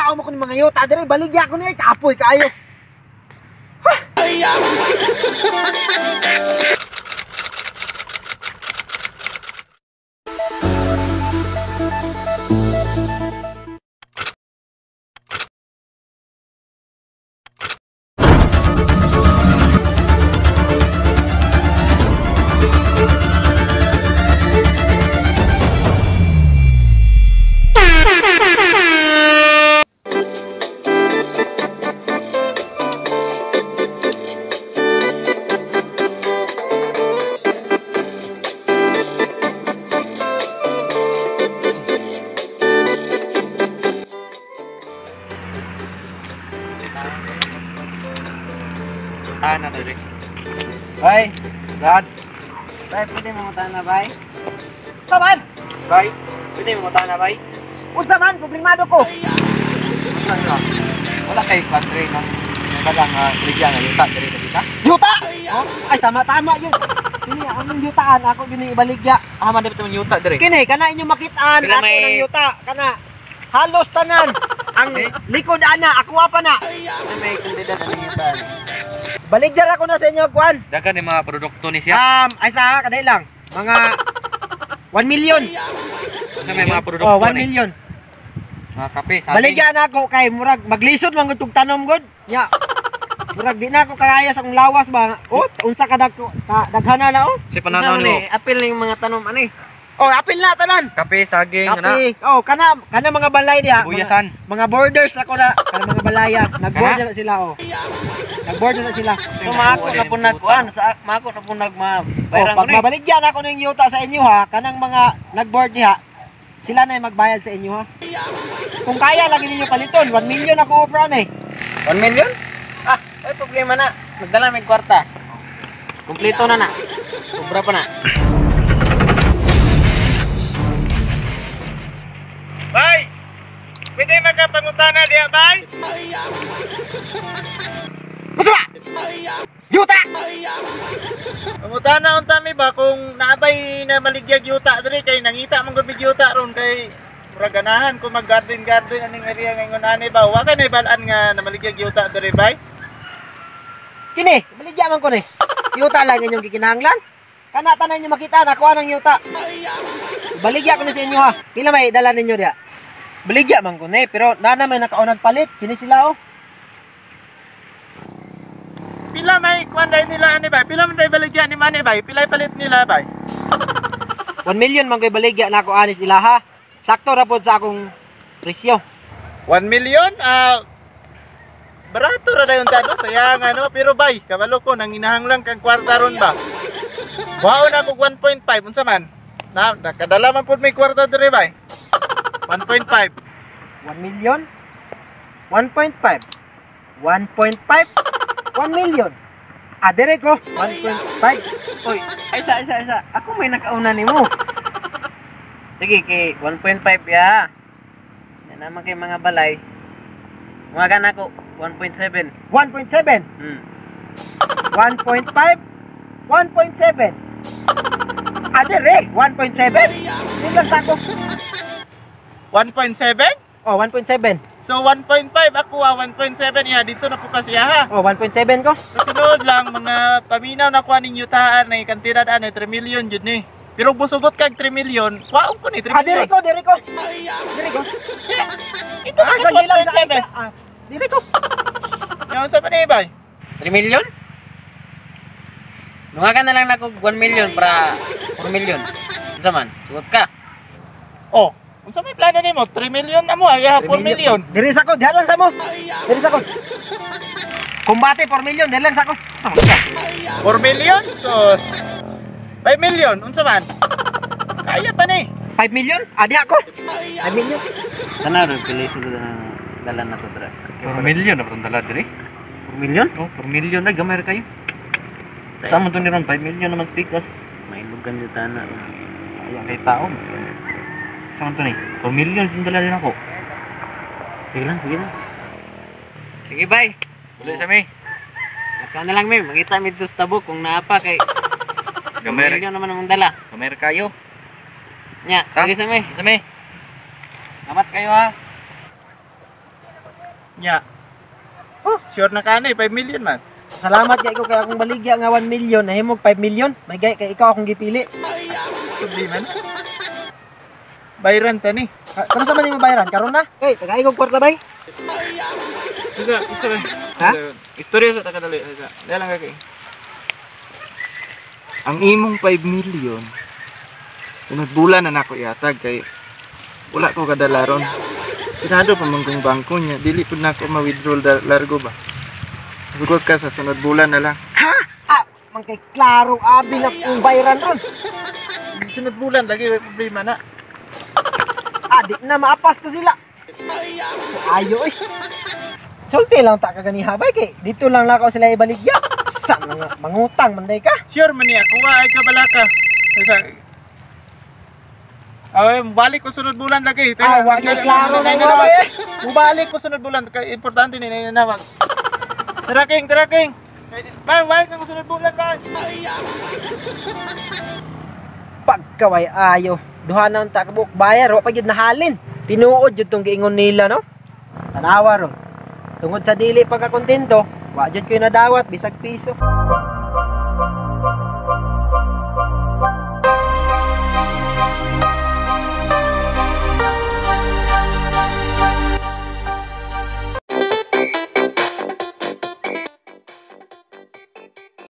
Nagkuha mo ko ng mga yuta diri baligya ko ni kapoy kayo. Na tadi. Bay, Dad. Bay, pwede mo na bay? Saman. Bay, pwede mo na bay? Unsa man problemado ko? Wala kay country ng kadang ligya nga yuta diri kita. Yuta? Ay tama yun. Kini among yutaan ako gini ibaligya. Man dapat man yuta diri. Kini kana inyo makitaan Sila ako may- ng yuta kana halos tanan. Ang likod ana ako pa na. May kandidat ang yuta. Baligya ako na sa inyo kuan. Dagan ni mga produkto ni siya. Ay sa kadai lang. Mga 1 million. Sa may mga produkto Oh, 1 ni. million. Mga kape, saging. Baligya na ako kay murag maglisod man gud tug tanom gud. Nya. Murag di na ako kaya sa akong lawas ba. Oh, unsa ka daghana na oh. Si pananaw nimo. Apil ning mga tanom ani. Oh, apil na tanan. Kape, saging, ana. Kape. Oh, kana mga balay diha. Buyasan. Mga borders ako na, kana mga balaya. Nag-border na sila oh. Nag-border na sila. So mako na po nagkuan, sa mako na po nagmabayran ko Pag ni. mabaligyan ako ng yuta sa inyo ha, kanang mga nag-board diha, sila na yung magbayad sa inyo ha. Kung kaya lagi ninyo paliton, 1 million ako offer eh. 1 million? Ah, ay problema na. Magdala may kwarta. Kumpleto na. Sobra pa na. Bay! Pwede magkapangutana diya, bay? Basta ba? Yuta! Pangutana unta mi ba kung naabay na maligyag yuta diri kay nangita man gud mig yuta ron kay murag ganahan ko mag garden aning area ngayon ani ba? Wa kay nabalaan nga na maligyag yuta diri, bay? Kini, baligyan man ko ni. Yuta lang inyong gikinahanglan. Kana tanan niyo makita na kuha ng yuta. Baligya ko ni sa inyo ha. Pila may dala ninyo diha? Baligya man ko ni, pero nana may nakaunag palit. Kini sila oh. Pila may kwanday nila ani, bay? Pila man day baligyan ni mani, bay? Pila palit nila, bay? 1 million man ko'y baligya na ako anis ila ha. Sakto ra pod sa akong presyo. 1 million? Barato ra dayon tado, sayang ano, pero bay, kabalo ko nang inahanglang kang kwarta ron ba? Wow na ko 1.5 unsa man? Nakadala man pud may kwarta diri, bay. 1.5. 1 million? 1.5? 1.5? 1 million? Dire ko, 1.5. Oy, isa. Ako may nakauna nimo. Sige, kay 1.5 ya. Yan naman kay mga balay. Mga gana ko 1.7. 1.7? 1.5? 1.7? Dire, 1.7? Tingnan sa ako. 1.7? Oh, 1.7. So 1.5 ako 1.7 ya dito na po kasi ha. Oh, 1.7 ko. So tinuod lang mga paminaw na kuha ning yutaan na kantidad ano 3 million jud ni. Pero busugot kag 3 million, kwaon ko ni 3 Dire million. ko. Dire ko. Ito na sige lang sa 1.7. isa. Dire ko. Yan sa panay bay. 3 million? Nungakan na lang ako 1 million para 4 million. Unsa man? Sugot ka. Oh, unsa may plano nimo? 3 million na mo ay 4 million. Dire sa ko, diha lang sa mo. Dire sa ko. Kumbate 4 million, dire lang sa ko. 4 million? So 5 million unsa man? Kaya pa ni. 5 million? Diha ko. 5 million. Sana rin pili siguro na dala na to dra. 4 million na pa itong dala diri. 4 million? Oh, 4 million na, gamay ra kayo. Sama to ni ron, 5 million naman pikas. May lugan yung tana. Ayan kay taon. Sama to ni, 4 million itong dala din ako. Sige lang. Sige, bye. Tuloy sa may. Ikaw na lang, may. Makita mi dito sa tabok kung naapa kay Gamay ra. million naman ang dala. Gamay ra kayo. Nya, Ha? sige sa may. Sa may. Salamat kayo ha. Nya. Oh, sure na ka ni 5 million man. Salamat kay ko kay akong baligya nga 1 million, nahimog 5 million. May gay kay ikaw akong gipili. Problema na. Bayran ta ni. Kano sa man imong bayaran karon na? Hey, tagay kog kwarta bay. Isa, isa ba? Ha? Istorya sa takadali. Isa. Dala lang kay. Ang imong 5 million. Sunod bulan na nako ihatag kay wala ko kadalaron. Sinado pa man kong bangko niya. Dili pud nako ma-withdraw largo ba. Sugod ka sa sunod bulan na lang. Ha? Man kay klaro abi na kung bayaran ron. Sunod bulan lagi may problema na. Di na maapas to sila. Ayo eh. Sulti lang ta kaganiha bay kay dito lang lakaw sila ibaligya. Sa mga mangutang manday ka. Sure man niya, kuha ay kabalaka. Isa. Balik ko sunod bulan lagi. Wag na klaro na nga bay eh. Balik ko sunod bulan kay importante ni nanawag. Taraking, taraking. Balik ko sunod bulan ba? Pagkaway ayo. Duha na ang takbuk bayar, wa pa gyud nahalin. Tinuod jud tong giingon nila no. Tanawa ron. Tungod sa dili pagkakontento, wa jud koy nadawat bisag piso.